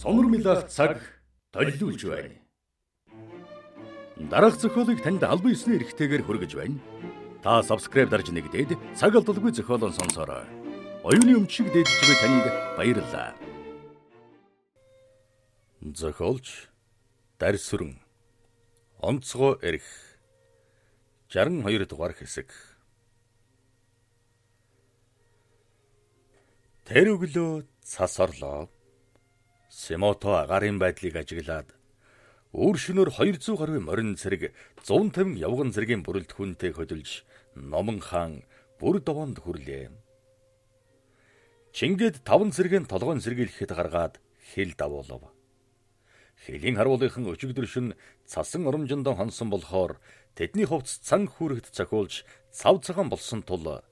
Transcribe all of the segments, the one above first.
Сонирмилах цаг толиулж байна. Дараах зохиолыг танд албан ёсны эрхтэйгээр хүргэж байна. Та subscribe дарж нэгдээд цаг алдалгүй зохиолон сонсороо. Оюуны өмчиг дээдж буй танд баярлалаа. Зохиолч Дарсүрэн онцгой эрх 62 дугаар хэсэг. Тэр өглөө цас орлоо. Симото агарын байдлыг ажиглаад өөр шөнөөр 200 гаруй морин цэрэг 150 явган цэрэгийн бүрэлдэхүүнтэй хөдөлж Номон хаан бүр довоонд хүрлээ. Чингээд 5 цэрэгийн толгойн сэргийлэхэд гаргаад хил давуулав. Хилийн харуулгын өчигдөр шөнө цасан оромжондоо хонсон болохоор тэдний хувцс цан хүүрэгт цохиулж цав цагаан болсон тул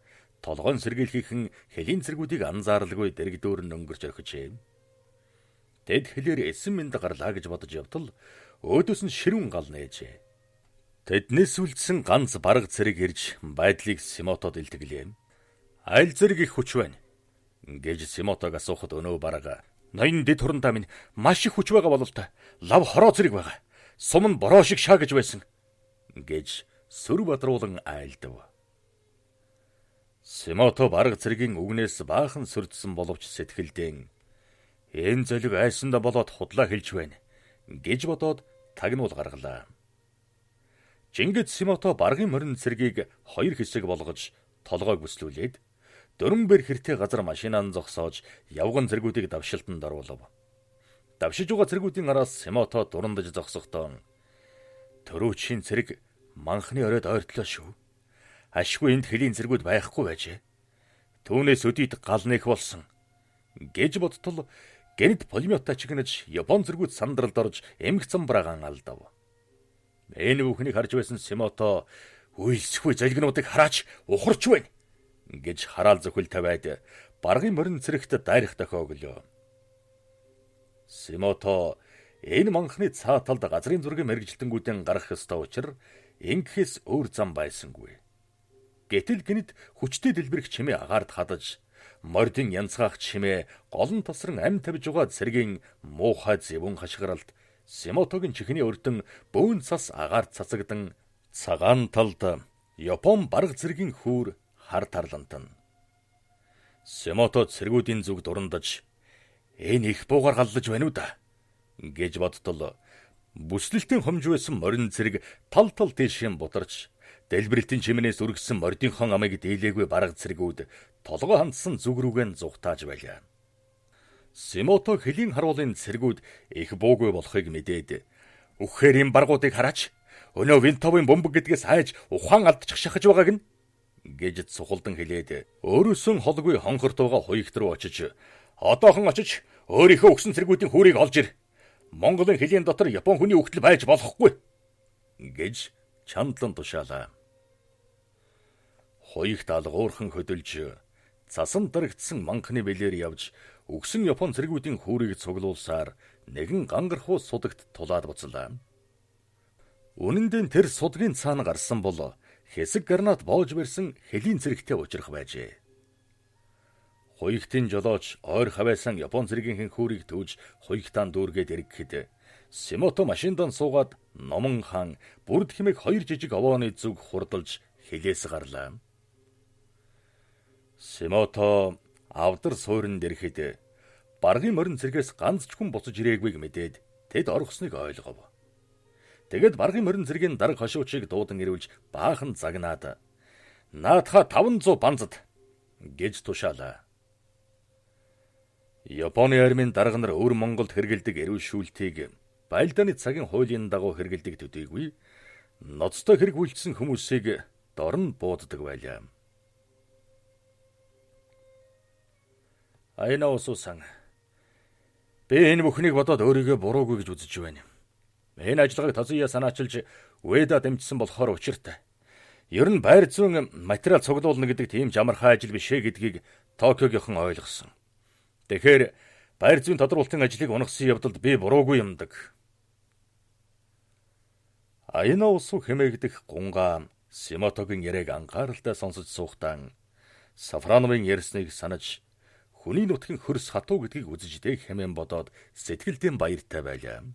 толгойн сэргийлхийн хилийн цэргүүдийг анзааралгүй дэрэгдүүр нь өнгөрч орхижээ. Тэд хэлээр эсэн мэнд гарлаа гэж бодож явтал өөдөөс нь ширүүн гал нээжээ. Тэднээс үлдсэн ганц бараг цэрэг ирж байдлыг Симотод илтгэлээ. Айл цэрэг их хүч байна гэж Симотог асуухад өнөө бараг ноён дэд хурандаа минь маш их хүч байгаа бололтой. Лав хороо цэрэг байгаа. Сум нь бороо шиг шаа гэж байсан гэж сүр бадруулан айлдав. Симото бараг цэрэгийн үгнээс баахан сүрдсэн боловч сэтгэлдээ энэ золиг айсандаа болоод худлаа хэлж байна гэж бодоод тагнуул гаргалаа. Чингэд Симото баргын морин цэрэгийг 2 хэсэг болгож толгойг бүслүүлээд дөрвөн бэр хэртэй газар машинаар зогсоож явган цэргүүдийг давшилтанд оруулав. Давшиж байгаа цэргүүдийн араас Симото дурандаж зогсохдоо төрөөчийн цэрэг манхны оройд ойртлоо шүү. Ашгүй энд хилийн цэргүүд байхгүй байжээ. Түүнээс өдийд гал нэх болсон гэж бодтол гэнэт пулеметтай чигнэж Япон цэргүүд сандралд орж эмх замбраагаан алдав. Энэ бүхнийг харж байсан Симото үйлсгүй залгинуудыг хараач ухарч байна гэж хараал зөвхөл тавиад баргын морин цэрэгт дайрах дохио өглөө. Симото энэ манхны цаа талд газрын зургийн мэрэгжилтэнгүүдэн гарах ёстой учраас ингэхээс өөр зам байсангүй. Гэтэл гинэд хүчтэй дэлбэрэх чимээ агаард хадаж мордын янцгаах чимээ голон тосрон ам тавьж байгаа цэргийн муухай зэвүүн хашгиралд Симотогийн чихний өрдөн бөөн цас агаард цацагдан цагаан талд Япон бараг цэргийн хүүр хар тарлантан. Симото цэргүүдийн зүг дурандаж энэ их буугаар галлаж байна уу да гэж бодтол бүслэлтийн хомж байсан морин цэрэг тал тийшээ бутарч дэлбэрэлтийн чимнээс үргэсэн мордынхон амыг дийлээгүй бараг цэргүүд толгой хандсан зүг рүүгэн зүгтааж байлаа. Симото хилийн харуулын цэргүүд их буугүй болохыг мэдээд үхээр юм баргуудыг хараач. Өнөө винтовын бомб гэдгээс хайж ухаан алдчих шахаж байгааг нь гэж цухалдан хэлээд өөрөөсөн холгүй хонхортойгоо хуйгт руу очиж одоохон очиж өөрийнхөө өгсөн цэргүүдийн хүүрийг олж ир. Монголын хилийн дотор Япон хүний өгтөл байж болохгүй гэж чандлан тушаалаа. Хуйгт алгуурхан хөдөлж цасан дарагдсан манхны бэлээр явж өгсөн Япон цэргүүдийн хүүрийг цуглуулсаар нэгэн гангархуу судагт тулаад буцлаа. Үнэн дээр тэр судгийн цаана гарсан бол хэсэг гранат боож барьсан хилийн цэрэгтэй учрах байжээ. Хуйгтын жолооч ойр хавайсан Япон цэргийн хүүрийг төвж хуйгтаан дүүргээд эргэхэд Симото машиндан суугаад Номон хаан бүрд хэмээх 2 жижиг овооны зүг хурдалж хилээс гарлаа. Симото авдар суурин дэрхэд баргын морин цэргээс ганц ч хүн буцаж ирээгүй мэдээд тэд орхосныг ойлгов. Тэгэд баргын морин цэргийн дарга хошуучийг дуудан ирүүлж баахан загнаад наадха 500 банзад гэж тушаалаа. Японы армийн дарга нар өвөр Монголд хэрэгэлдэг эрүүл шүүлтийг байлдааны цагийн хуулийн дагуу хэрэгэлдэг төдийгүй ноцтой хэрэг үйлдсэн хүмүүсийг дорн бууддаг байлаа. Айна усуусан. Би энэ бүхнийг бодоод өөрийгөө буруугүй гэж үзэж байна. Энэ ажиллагааг Тозуя санаачилж Уэда дэмжсэн болохоор учиртай. Ер нь байр зүүн материал цуглуулна гэдэг тийм жамархай ажил биш ээ гэдгийг Токиогийнхан ойлгосон. Тэгэхээр байр зүүн тодруулалтын ажлыг унагсан явдалд би буруугүй юмдаг. Айна усуу хэмээгдэх гунгаа Симотогийн яриаг анхааралтай сонсож суухдаа Сафрановын ярьсныг санаж хүний нутгийн хөрс хатуу гэдгийг үзэж дэг хэмээн бодоод сэтгэлдээ баяртай байлаа.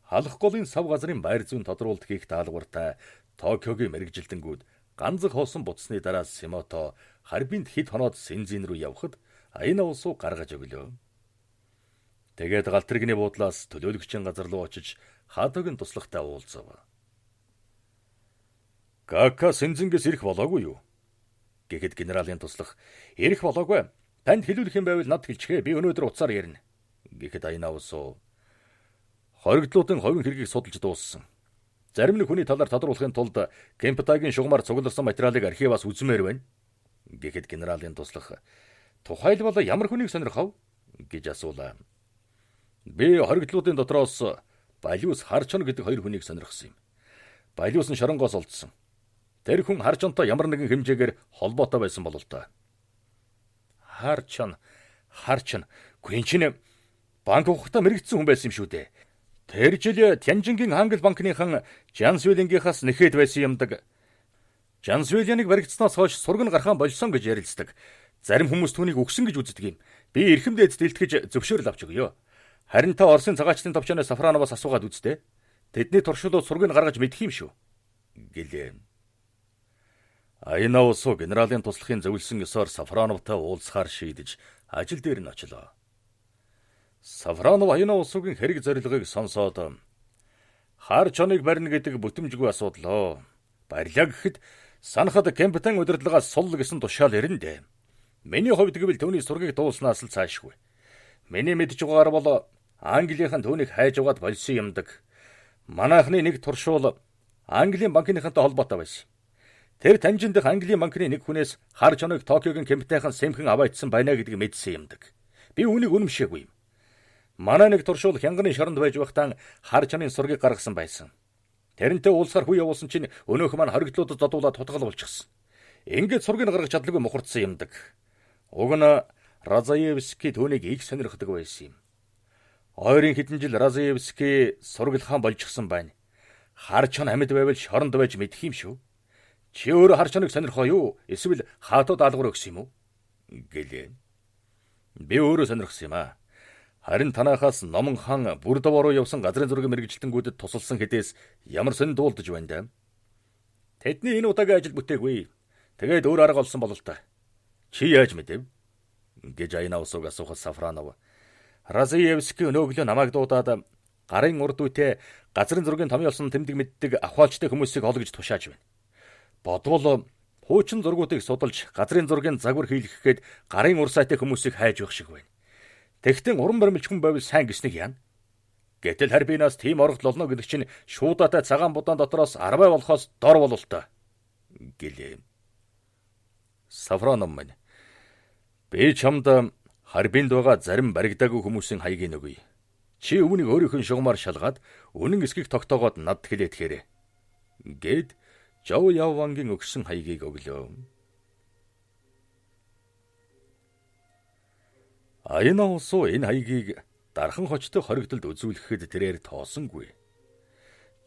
Халах голын сав газрын байр зүйн тодруулалт хийх даалгавартай Токиогийн мэрэгжилтэнгүүд ганцхан хоосон буцсны дараа Симото Харбинд хэд хоноод Синзин рүү явхад Аяна улсуу гаргаж өглөө. Тэгээд Галтрэгний буудлаас төлөөлөгчийн газар руу очиж Хатогийн туслахтай уулзав. Кака Синзингээс ирэх болоогүй юу? Гэхэд генералын туслах ирэх болоогүй. Танд хэлүүлэх юм байвал над хэлчихээ. Би өнөөдөр уцаар ярина. Гэхэд Аяна улсуу хоригдлуудын ховын хэргийг судалж дууссан. Зарим нэг хүний талаар тодруулахын тулд Кемптагийн шугамар цугларсан материалыг архиваас үзмээр байна. Гэхэд генералын туслах тухайлбал ямар хүнийг сонирхов гэж асуулаа. Би хоригдлуудын дотроос Балиус Харчон гэдэг хоёр хүнийг сонирхсан юм. Балиус нь шоронгоос олдсон. Тэр хүн Харчонтой ямар нэгэн хэмжээгээр холбоотой байсан бол л доо. Харчон Гүнчин банк ухагтаа мэрэгдсэн хүн байсан юм шүү дээ. Тэр жил Тянжингийн Хангал банкныхан Жансвилингийнхаас нэхэд байсан юмдаг. Жансвилиныг баригдсанаас хойш сурган гархан болсон гэж ярилцдаг. Зарим хүмүүс түүнийг өгсөн гэж үздэг юм. Би эрхэмдээд дэлтгэж зөвшөөрөл авч өгье. Харин та Оросын цагаачдын товчоноос Сафрановоос асуугаад үзтээ. Тэдний туршилтууд сургыг гаргаж мэдэх юм шүү. Гэлээ. Аяна улсуу генералын туслахын зөвлөсөн ёсоор Сафрановтай уулзахаар шийдэж ажил дээр нь очлоо. Сафранов Аяна улсуугийн хэрэг зорилгыг сонсоод Харчоныг барина гэдэг бүтэмжгүй асуудал. Барилаа гэхэд санахад Кемптан удирдлагаас сул гэсэн тушаал ирнэ дээ. Миний хувьд гэвэл түүний сургийг дууснаас л цаашгүй. Миний мэдж байгаагаар бол Английнхан түүнийг хайж угаад болсон юмдаг. Манайхны нэг туршуул Английн банкныхантай холбоотой байсан. Тэр Танжин дэх Английн банкны нэг хүнээс Харчоныг Токиогийн Кемптайхан сэмхэн аваачсан байна гэдгийг мэдсэн юмдаг. Би үүнийг үнэмшээгүй юм. Манай нэг туршуул хянганы шоронд байж байхдаа Харчонын сургийг гаргасан байсан. Тэрнтэй уулзахаар хүү явуулсан чинь өнөөх маань хоригдлуудад додуулаад тутгал болчихсон. Ингээд сургийг гаргаж чадлагүй мухардсан юмдаг. Уг нь Разаевский түүнийг их сонирхдаг байсан юм. Ойрын хэдэн жил Разаевский сургалхан болчихсон байна. Харчон амьд байвал шоронд байж мэдэх юм шүү. Чи өөрөө Харчоныг сонирхоо юу? Эсвэл хаатуу даалгавар өгсөн юм уу? Гэлээ. Би өөрөө сонирхсан юм аа. Харин танахаас Номон хаан Бүрдовоо руу явсан газрын зургийн мэрэгжилтэнгүүдэд тусалсан хэдээс ямар сонин дуулдаж байна даа. Тэдний энэ удаагийн ажил бүтээгүй. Тэгээд өөр арга олсон бол л та. Чи яаж мэдэв? Гэж Аяна улсууг асуухад Сафранов Разаевский өнөөгөө намайг дуудаад гарын урд үетэй газрын зургийн томьёо олсон тэмдэг мэддэг ахвалчтай хүмүүсийг олгож тушааж байна. Бодвол хуучин зургуудыг судалж газрын зургийн загвар хийлгэх гээд гарын ур сайтай хүмүүсийг хайж явах шиг байна. Тэгтэн уран баримлч хүн байвал сайн гэснийг яана. Гэтэл Харбинаас тийм оргол олно гэдэг чинь шуудатай цагаан будаан дотроос 10 болохоос дор бололтой. Гэлээ. Сафранов маань би чамд Харбинд байгаа зарим баригдаагүй хүмүүсийн хаягийг өгье. Чи үүнийг өөрийнхөө шугамар шалгаад үнэн эсхийг тогтоогоод над хэлээтгэхээрээ. Гэд Жоо Яввангийн өгсөн хаягийг өглөө. Аяна улсуу энэ хаягийг дархан хочтой хоригдолд үзүүлэхэд тэрээр тоосонгүй.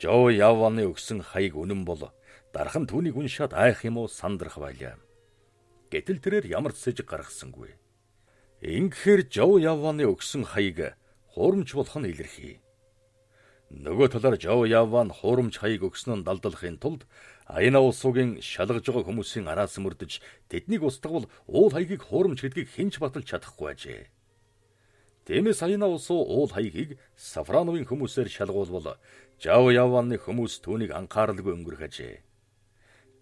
Жоо Явваны өгсөн хаяг үнэн бол дархан түүнийг уншаад айх юм уу сандрах байлаа. Гэтэл тэрээр ямар ч сэжиг гаргасангүй. Ингэхээр Жоо Явваны өгсөн хаяг хуурамч болох нь илэрхий. Нөгөө талаар Жоо Явван хуурамч хаяг өгсөн нь далдлахын тулд Аяна улсуугийн шалгаж байгаа хүмүүсийн араас мөрдөж тэднийг устгавал уул хаягийг хуурамч гэдгийг хинч баталж чадахгүй ажээ. Тиймээс Аяна улсуу уул хаягийг Сафрановын хүмүүсээр шалгуулвал Жоо Явваны хүмүүс түүнийг анхааралгүй өнгөрөх ажээ.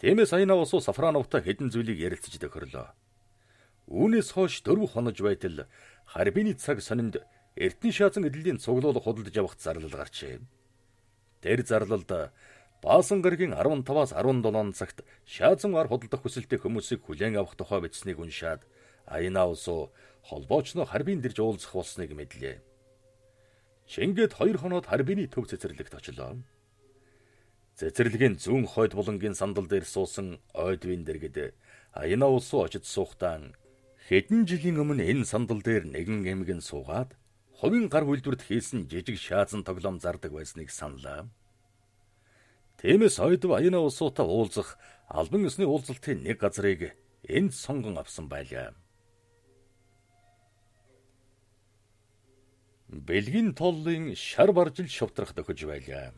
Тиймээс Аяна улсуу Сафрановтай хэдэн зүйлийг ярилцаж тохирлоо. Үүнээс хойш 4 хонож байтал Харбины цаг сонинд Эрдэнэ шаазан эдлэлийн цуглуулга худалдаж авах зарлал гарчээ. Тэр зарлалд Баасан гарагийн 15-аас 17 цагт шаазан ар худалдах хүсэлтэй хүмүүсийг хүлээн авах тухай бичснийг уншаад Аяна улсуу холбоочноо Харбин дэрж уулзах болсныг мэдлээ. Чингээд 2 хоноод Харбины төв цэцэрлэгт очлоо. Цэцэрлэгийн зүүн хойд булангийн сандал дээр суусан ойдвин дэргэд Аяна улсуу очиж суухдаа хэдэн жилийн өмнө энэ сандал дээр нэгэн эмгэн суугаад хувийн гар хүлдвэрт хийсэн жижиг шаазан тоглоом зардаг байсныг саналаа. Тиймээс ойдв Аяна улсуутай уулзах албан ёсны уулзалтын нэг газрыг энд сонгон авсан байлаа. Бэлгийн толлын шар баржил шавтрах тохиж байлаа.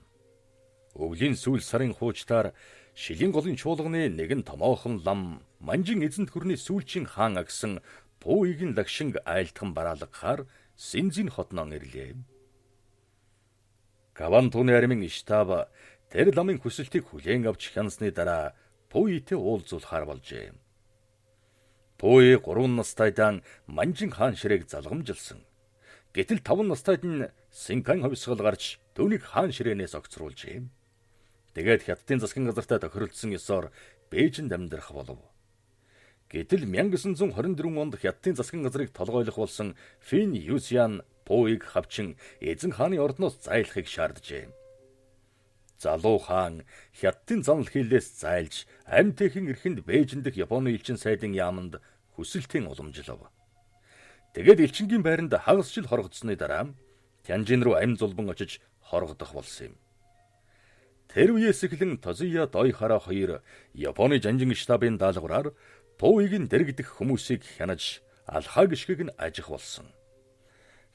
Өвлийн сүүл сарын хуучтаар шилийн голын чуулганы нэгэн томоохон лам манжин эзэнт хүрний сүүлчийн хаан агсан Пүүгийн лагшинг айлтхан бараалгахаар Синзин хотнон ирлээ. Каван түүний аримын штаб тэр ламын хүсэлтийг хүлээн авч хянасны дараа Пүүитэй уулзуулахар болжээ. Пүүи 3 настайдан манжин хаан ширээг залгамжилсан. Гэтэл 5 настайд нь Синкан хувьсгал гарч түүнийг хаан ширээнээс огцруулжээ. Тэгээд хятадын засгийн газартаа тохиролцсон ёсоор Бээжинд амьдрах болов. Гэтэл 1924 онд хятадын засгийн газрыг толгойлох болсон Фин Юсян Пүүийг хавчин эзэн хааны ордноос зайлахыг шаарджээ. Залуу хаан хятадын занал хийлээс зайлж амьтээхэн эрхэнд Бээжинд дэх Японы элчин сайдын яаманд хүсэлтийн уламжлав. Тэгээд элчингийн байранд хагас жил хоргоцсны дараа Тянжин руу амь зулбан очиж хоргодох болсон юм. Тэр үеэс эхлэн Тозия Дойхара хоёр Японы жанжин штабын даалгавраар Пүүгийн дэрэгдэх хүмүүсийг хянаж алхаа гიშгийг нь ажих болсон.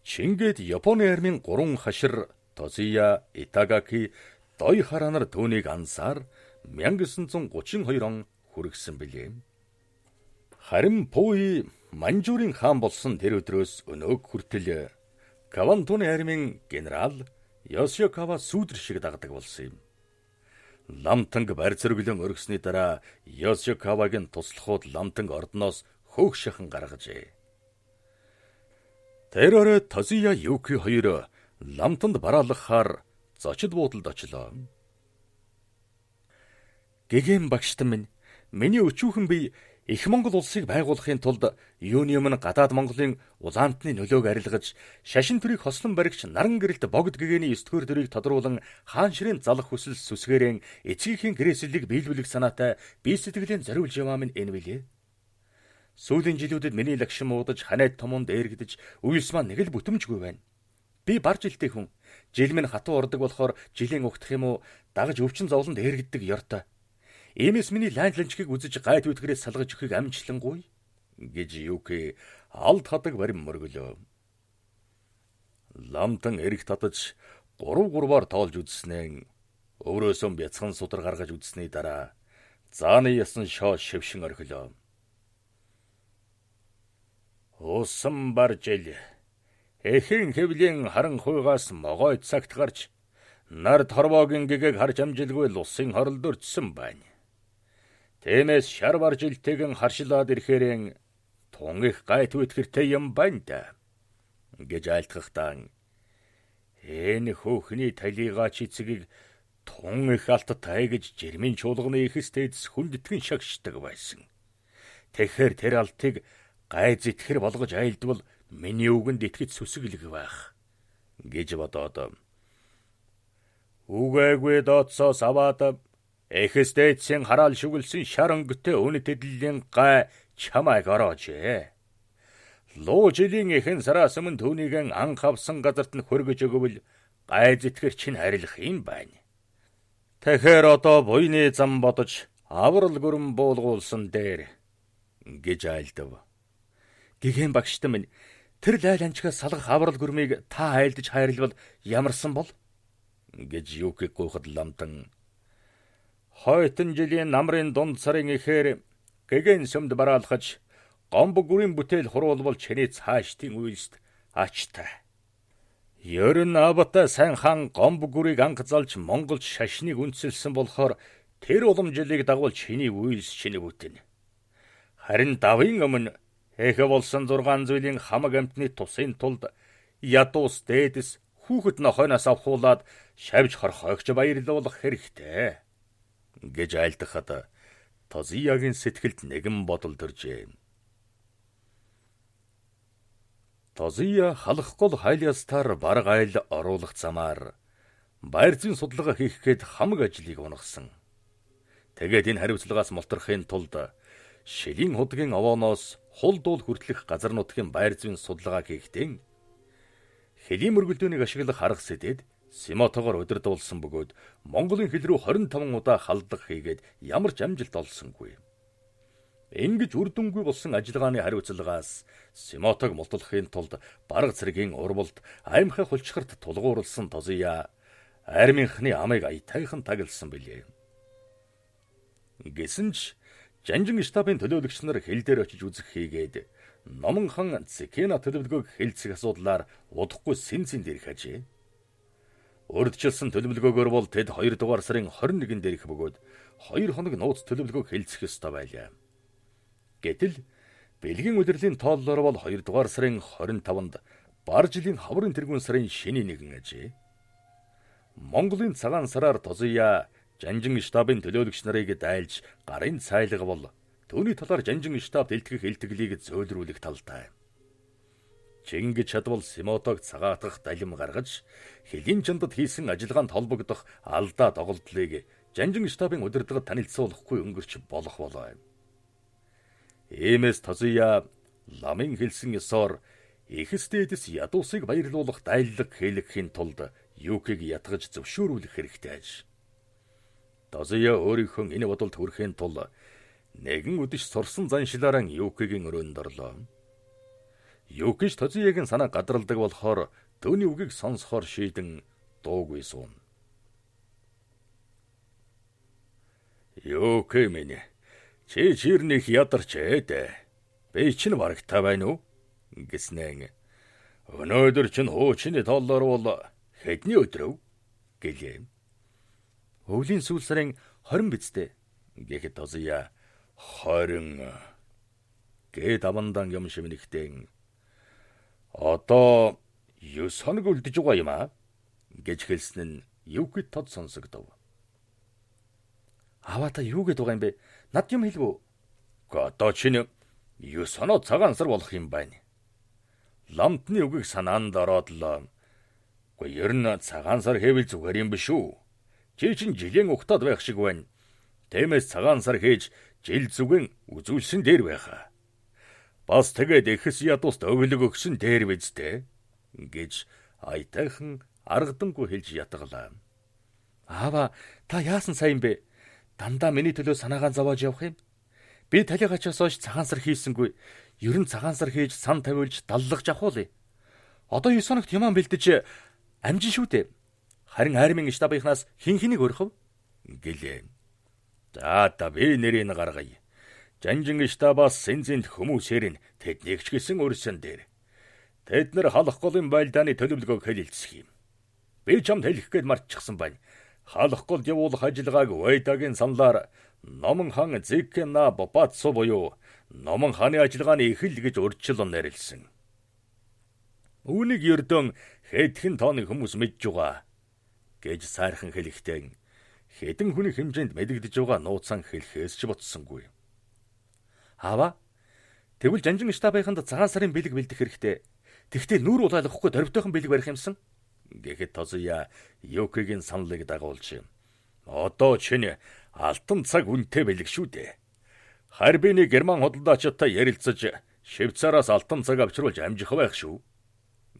Чингээд Японы армийн 3 хашир Тозия, Итагаки, Дойхара нар түүнийг ансаар 1932 он хүргэсэн билээ. Харин Пүүи Манжурын хаан болсон тэр өдрөөс өнөөг хүртэл Кавантуны армийн генерал Йосикава сүүдэр шиг дагдаг болсон юм. Ламтанг барь зэрэглэн өргөсний дараа Йосикавагийн туслахууд Ламтанг ордноос хөөх шахан гаргажээ. Тэр орой Тозия Юки хоёр Ламтанд бараалгахаар зочид буудалд очлоо. Гэгээн багштан минь, миний өчүүхэн бие Их Монгол улсыг байгуулахын тулд юуны өмнө гадаад Монголын улаантны нөлөөг арилгаж, шашин төрийг хослон баригч наран гэрэлт богд гэгээний 9-р төрийг тодруулан хаан ширээн залах хүсэл сүсгээрэн эцгийнхээ гэрээслэлийг биелүүлэх санаатай бие сэтгэлийн зориулж яваа минь энэ билээ. Сүүлийн жилүүдэд миний лагшин уудаж, ханайд томонд эргэж, үйлс маань нэг л бүтэмжгүй байна. Би бар жилтэй хүн. Жил минь хатуу ордог болохоор жилийн угтах юм уу, дагаж өвчин зовлонд эргэдэг ёртой. Иймээс миний ланчгийг үзэж гайд үтгэрээс салгаж өгөхийг амжилтлангүй гэж Юки алд хадаг барим мөргөлөө. Ламтан эрэг татаж 3-3-аар тоолж үзснээр өөрөөсөө бяцхан судар гаргаж үзсний дараа зааны ясан шоо шившин орхилоо. Усан баржил эхэн хэвлийн харан хуйгаас могой цагт гарч нард хорвоогийн гэгээг харж амжилгүй л усын хоролд өрчсөн байна. Тэмээс шар баржилтайгэн харшлаад ирэхээрэн тун их гайт үтгэртэй юм байна да гэж айлтгахтаа энэ хөөхний талигаа чицгийг тун их алттай гэж жирмийн чуулганы ихэстэйс хүндэтгэн шагшдаг байсан. Тэгэхээр тэр алтыг гай зэтгэр болгож айлдвал миний үгэнд итгэж сүсгэлэг байх гэж бодоод үгээгүй дооцоос аваад эхэстэйцэн хараал шүглсэн шар өнгөтэй үнэт эдлийн гай чамайг ороожээ. Луу жилийн эхэн сараас өмнө түүнийг анх авсан газарт нь хөргөж өгвөл гай зэтгэр чинь харилах юм байна. Тэгэхээр одоо буйны зам бодож аврал гүрэн буулгуулсан дээр гэж айлдав. Гэгээн багштан минь, тэр лайл анчгаас салгах аврал гүрмийг та айлдж хайрлвал ямарсан бол гэж Юки гуйхад Ламтан хойтон жилийн намрын дунд сарын ихээр гэгээн сүмд бараалхаж гомбо гүрийн бүтээл хуруулбал чиний цаашдын үйлст ачтай. Ерөн Абата сайн хаан гомбо гүрийг анх залж Монголд шашныг үндэслсэн болохоор тэр уламжлалыг дагуул чиний үйлс чиний бүтэн. Харин давын өмнө эхэ болсон 6 зүйлийн хамаг амтны тусын тулд ядуус дээдэс хүүхэд нохойноос авахуулаад шавж хорхойгч баярлуулах хэрэгтэй гэж айлдахад Тозиягийн сэтгэлд нэгэн бодол төржээ. Тозия халах гол хайлиастаар барга айл оруулах замаар байр зүйн судалгаа хийх гээд хамаг ажлыг унагсан. Тэгээд энэ хариуцлагаас мултрахын тулд шилийн худгийн овооноос хул дуул хүртэлх газар нутгийн байр зүйн судалгаа хийхдээ хэлийн мөргөлдөөнийг ашиглах арга сэдэд Симотогоор удирдуулсан бөгөөд Монголын хил рүү 25 удаа халдлага хийгээд ямар ч амжилт олсонгүй. Ингэж үр дүнгүй болсон ажиллагааны хариуцлагаас Симотог мултлахын тулд бараг цэргийн урвалд аймхай хулчгарт тулгуурласан Тозия армийнхны амыг аятайхан тагласан билээ. Гэсэн ч Жанжин штабын төлөөлөгч нар хил дээр очиж үзэх хийгээд Номон хан Цикена төлөвлөгөөг хэлцэх асуудлаар удахгүй Синцэн дээрх ажээ. Урдчилсан төлөвлөгөөгөөр бол тэд 2 дугаар сарын 21-нд дээрх бөгөөд 2 хоног нууц төлөвлөгөөг хэлцэх ёстой байлаа. Гэтэл бэлгийн улирлын тооллоор бол 2 дугаар сарын 25-нд бар жилийн хаврын тэргүүн сарын шөнийн 1 ажээ. Монголын цагаан сараар Тозия Жанжин штабын төлөөлөгч нарыг дайлж гарын цайлга бол түүний талаар Жанжин штаб дэлтгэх илтгэлийг зөөлрүүлэх талтай. Чингис чадвал Симотог цагаатгах далим гаргаж хэлийн чандад хийсэн ажиллагаанд холбогдох алдаа доголдлыг Жанжин штабын удирдлагад танилцуулахгүй өнгөрч болох болоо. Иймээс Тозия ламын хэлсэн ёсоор эхэстэйдэс ядуусыг баярлуулах дайллаг хэлэхийн тулд Юкийг ятгаж зөвшөөрүүлэх хэрэгтэй аж. Тозия өөрийнхөө энэ бодолд хүрэхийн тулд нэгэн үдэш сурсан заншилаараа Юкигийн өрөөнд орлоо. Юкич Тозиягийн санаа гадралдаг болохоор түүний үгийг сонсохоор шийдэн дуугүй суун. Юки минь чи чирнийх ядарч ээ. Би чинь барагтай байна уу? Гэснээр өнөөдөр чинь хуучны толлоор бол хэдний өдрөв гэлээ. Өвлийн сүүл сарын 20 бизтэй гэхэд Тозия 20 гээд амандан юм шимнэгтэн одоо 9 хоног үлдэж байгаа юм аа гэж хэлсэн нь Юкид тод сонсогдов. Аваа та юу гээд байгаа юм бэ? Над юм хэлвүү. Одоо чинь 9 хоног цагаан сар болох юм байна. Ламтны үгийг санаанд ороод л үгүй ер нь цагаан сар хэвэл зүгээр юм биш үү? Чи чинь жилийн угтаад байх шиг байна. Тиймээс цагаан сар хийж жил зүгэн үзүүлсэн дээр байхаа. Бас тэгээд эхс ядуст өглөг өгсөн дээр биздэ гэж аятайхан аргадангүй хэлж ятгалаа. Аава та яасан сайн бэ? Дандаа миний төлөө санаагаа зовоож явах юм. Би талигачаас хойш цагаан сар хийсэнгүй. Ер нь цагаан сар хийж сан тавиулж даллах жахуулъя. Одоо 9 хоногт юман бэлдэж амжин шүү дээ. Харин армийн штабынхаас хин хэнийг өрхөв гэлээ. За би нэрийг гаргая. Жанжин штабаас Синцэнд хүмүүсээр нь тэднийг ч гэсэн өрсөн дээр. Тэд нар халах голын байлдааны төлөвлөгөөг хэлэлцэх юм. Би чамд хэлэх гээд мартчихсан байна. Халах голд явуулах ажиллагааг Вэйдагийн саналаар Номон хан Цикена Бопатсо буюу Номон хааны ажиллагааны эхэл гэж урьдчилан нэрлсэн. Үүнийг ердөө хэдхэн тооны хүмүүс мэдж байгаа гэж сайрхан хэлэхдээ хэдэн хүний хэмжээнд мэдэгдэж байгаа нууцан хэлэхээс ч ботсонгүй. Аава тэгвэл Жанжин штабынханд цагаан сарын бэлэг бэлдэх хэрэгтэй. Тэгвэл нүүр улаалгахгүй дөрвтойхон бэлэг барих юмсан гэхэд Тозия Юкигийн саналыг дагуулж одоо чинь алтан цаг үнэтэй бэлэг шүү дээ. Харбины герман худалдаачтай ярилцаж Швейцараас алтан цаг авчруулж амжих байх шүү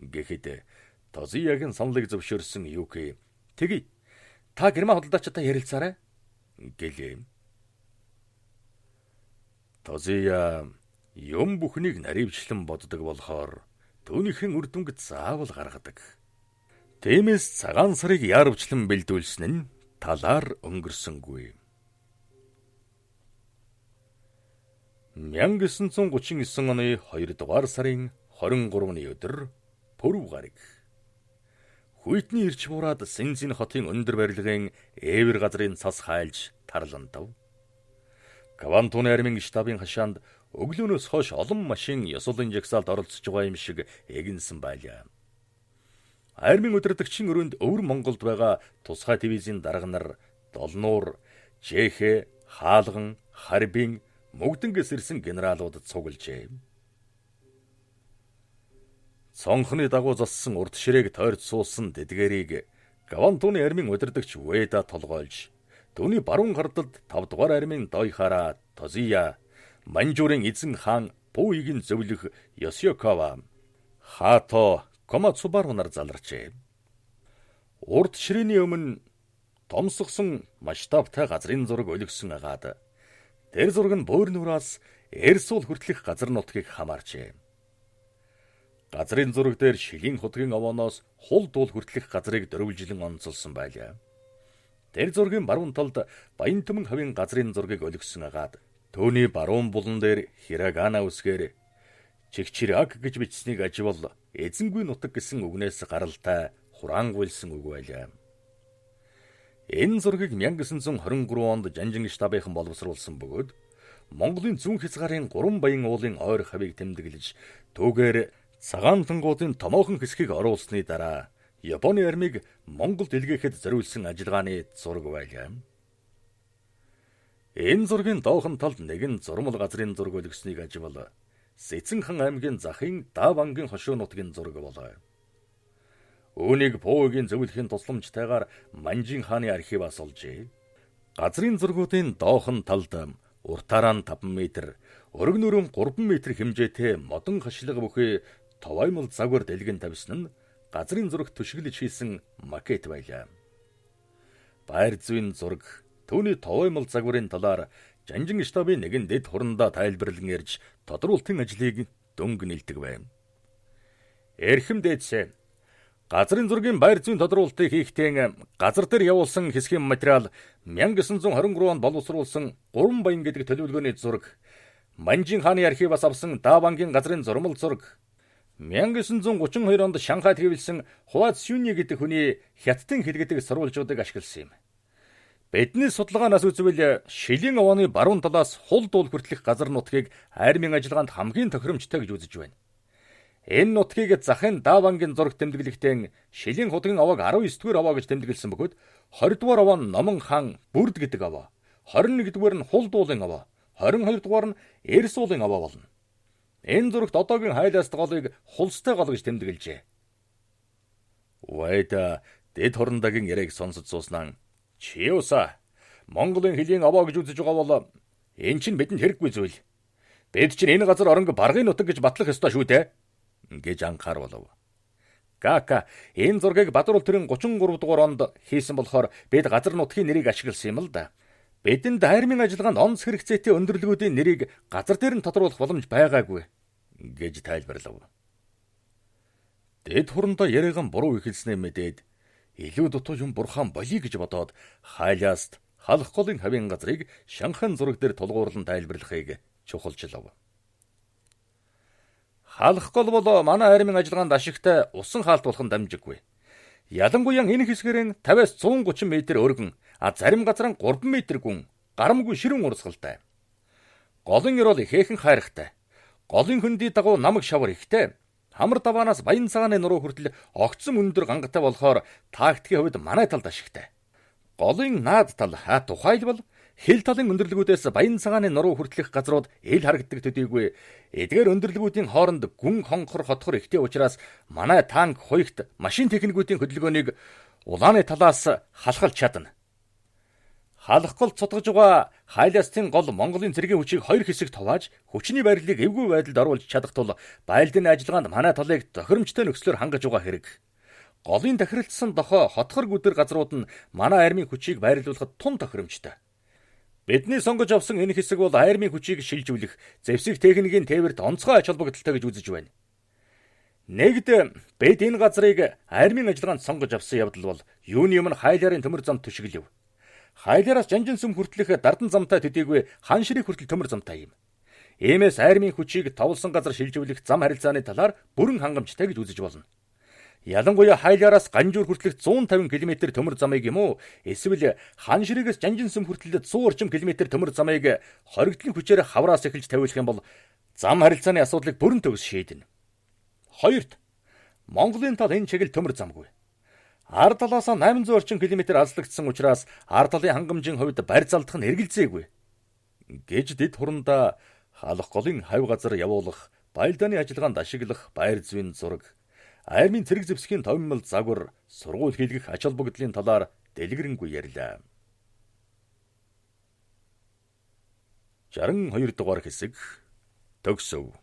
гэхэд Тозиягийн саналыг зөвшөөрсөн Юки тэгье. Та герман худалдаачтай ярилцаарай гэлээ. Тозия юм бүхнийг наривчлан боддог болохоор түүнийхэн үр дүнг заавал гаргадаг. Тиймээс цагаан сарыг яарвчлан бэлдүүлсэн нь талаар өнгөрсөнгүй. 1939 оны 2 дугаар сарын 23-ны өдөр пүрэв гараг. Хүйтний ирч бураад Синцэн хотын өндөр барилгын эвэр газрын цас хайлж тарландав. Квантуны армийн штабын хашаанд өглөөнөөс хойш олон машин ёслолын жагсаалд оролцож байгаа юм шиг эгэнсэн байлаа. Армийн удирдагчийн өрөөнд өвөр Монголд байгаа тусгай дивизийн дарга нар Долнуур, Жэхэ, Хаалган, Харбин, Мөгдөнгөөс ирсэн генералуудад цуглжээ. Цонхны дагуу зассан урд ширээг тойрч суусан дэдгэрийг Квантуны армийн удирдагч Вэйда толгойлж, түүний баруун гардалд 5 дугаар армийн Дойхара, Тозия, Манжурын эзэн хаан Пүүигийн зөвлөх Ёсёкава, Хато, Комацубару нар заларчээ. Урд ширээний өмнө томсгсон масштабтай газрын зураг өлгсөн агаад Тэр зураг нь Бөөрнүүраас Эрсуул хүртэлх газар нутгийг хамаарчээ. Газрын зураг дээр Шилийн хотгийн овооноос Хулдуул хүртэлх газрыг дөрвөлжилэн онцолсон байлаа. Тэр зургийн баруун талд Баянтүмэн хавийн газрын зургийг өлгсөн агаад түүний баруун булан дээр Хирагана үсгээр Чигчирак гэж бичсэнийг аживал эзэнгүй нутаг гэсэн үгнээс гаралтай хураангуйлсан үг байлаа. Энэ зургийг 1923 онд Жанжин штабынхан боловсруулсан бөгөөд Монголын зүүн хязгаарын 3 баян уулын ойр хавийг тэмдэглэж түүгээр цагаан тангуудын томоохон хэсгийг оруулсны дараа Японы армийг Монголд илгээхэд зориулсан ажиллагааны зураг байлаа. Энэ зургийн доохон талд нэгэн зурмал газрын зураг өлгснийг аживал Сэцэнхан аймгийн захын Давангийн хошуу нутгийн зураг болоо. Үүнийг Пөөгийн зөвлөхийн тусламжтайгаар Манжин хааны архиваас олжээ. Газрын зургуудын доохон талд уртаараа нь 5 м, өргөнөөрөө 3 м хэмжээтэй модон хашлага бүхий Товаймал загвар дэлгэн тавьсан нь газрын зурагт түшиглэж хийсэн макет байлаа. Байр зүйн зураг түүний Товаймал загварын талаар Жанжин штабын нэгэн дэд хурандаа тайлбарлан ярьж тодруулалтын ажлыг дөнгө нэлдэг байв. Эрхэм дээдсэ газрын зургийн байр зүйн тодруулалтыг хийхдээ газар дээр явуулсан хэсгийн материал 1923 онд боловсруулсан 3 баян гэдэг төлөвлөгөөний зураг, Манжин хааны архиваас авсан Давангийн газрын зурмал зураг, 1932 онд Шанхайд хэвлсэн Хуа Цюни гэдэг хүний хятадын хэлгэдэг сурвалжуудыг ашигласан юм. Бидний судалгаанаас үзвэл Шилийн овооны баруун талаас Хулдуул хүртэлх газар нутгийг армийн ажиллагаанд хамгийн тохиромжтой гэж үзэж байна. Энэ нутгийг захын Давангийн зураг тэмдэглэхдээ Шилийн хотгийн овоог 19-р овоо гэж тэмдэглэсэн бөгөөд 20-р овоо нь Номон хаан Бүрд гэдэг овоо, 21-р нь Хулдуулын овоо, 22-р нь Эрсуулын овоо болно. Энэ зурагт одоогийн хайлааст голыг хулстай гол гэж тэмдэглэжээ. Вайда дэд хорондагийн яриаг сонсож сууснаа чи юуса Монголын хөлийн овоо гэж үзэж байгаа бол энэ чинь бидэнд хэрэггүй зүйл. Бид чинь энэ газар оронг баргын нутаг гэж батлах ёстой шүү дээ гэж анхаар болов. Кака энэ зургийг Бадарул тэрэн 33 дугаар онд хийсэн болохоор бид газар нутгийн нэрийг ашигласан юм л да. Бидэнд армийн ажиллагаанд онц хэрэгцээтэй өндөрлгүүдийн нэрийг газар дээр нь тодруулах боломж байгаагүй гэж тайлбарлав. Дэд хурандаа яриаган буруу ихэлснээ мэдээд илүү дутуу юм бурхан болий гэж бодоод хайлааст халах голын хавийн газрыг Шанхан зураг дээр тулгуурлан тайлбарлахыг чухалчлав. Халах гол бол манай армийн ажиллагаанд ашигтай усан хаалт болох нь дамжиггүй. Ялангуяа энэ хэсгэрийн 50-аас 130 м өргөн, зарим газар нь 3 м гүн, гарамгүй ширүүн урсгалтай. Голын эр бол ихээхэн хайрахтай. Голын хөндөй дагуу намаг шавар ихтэй. Хамар даваанаас баян цагааны нуруу хүртэл огцом өндөр гангатай болохоор тактикийн хувьд манай талд ашигтай. Голын наад тал тухайлбал хил талын өндөрлгүүдээс баян цагааны нуруу хүртэлх газрууд ил харагддаг төдийгүй эдгээр өндөрлгүүдийн хооронд гүн хонхор хотхор ихтэй учраас манай танк хуягт машин техникүүдийн хөдөлгөөнийг улааны талаас халахал чадна. Халах гол цутгаж байгаа хайлаастын гол Монголын цэргийн хүчийг хоёр хэсэгт хувааж хүчний байрлалыг эвгүй байдалд оруулж чадах тул байлдааны ажиллагаанд манай талыг тохиромжтой нөхцлөөр хангаж байгаа хэрэг. Голын тахиралцсан дохой хотхор гүдэр газрууд нь манай армийн хүчийг байрлуулахад тун тохиромжтой. Бидний сонгож авсан энэ хэсэг бол армийн хүчийг шилжүүлэх, зэвсэг техникийн тээвэрт онцгой ач холбогдолтой гэж үзэж байна. Нэгд бид энэ газрыг армийн ажиллагаанд сонгож авсан явдал бол юуны өмнө хайлаарын төмөр замд түшиглэв. Хайлаараас Жанжин сүм хүртэлх дардан замтай төдийгүй хан ширийг хүртэл төмөр замтай юм. Иймээс армийн хүчийг товлсон газар шилжүүлэх зам харилцааны талаар бүрэн хангамжтай гэж үзэж болно. Ялангуяа хайлаараас Ганжуур хүртэлх 150 км төмөр замыг юм уу? Эсвэл хан ширээс Жанжин сүм хүртэл 100 орчим км төмөр замыг хоригдлын хүчээр хавраас эхэлж тавиулах юм бол зам харилцааны асуудлыг бүрэн төгс шийдэнэ. Хоёрт Монголын тал энэ чиглэл төмөр замгүй. Ард талаас 800 орчим км алслагдсан учраас ард талын хангамжийн хувьд барь залдах нь эргэлзээгүй гэж дэд хурандаа халах голын хавь газар явуулах, байлдааны ажиллагаанд ашиглах байр зүйн зураг, армийн цэрэг зэвсгийн товмол загвар, сургууль хийлгэх ач холбогдлын талаар дэлгэрэнгүй ярьлаа. 62 дугаар хэсэг төгсөв.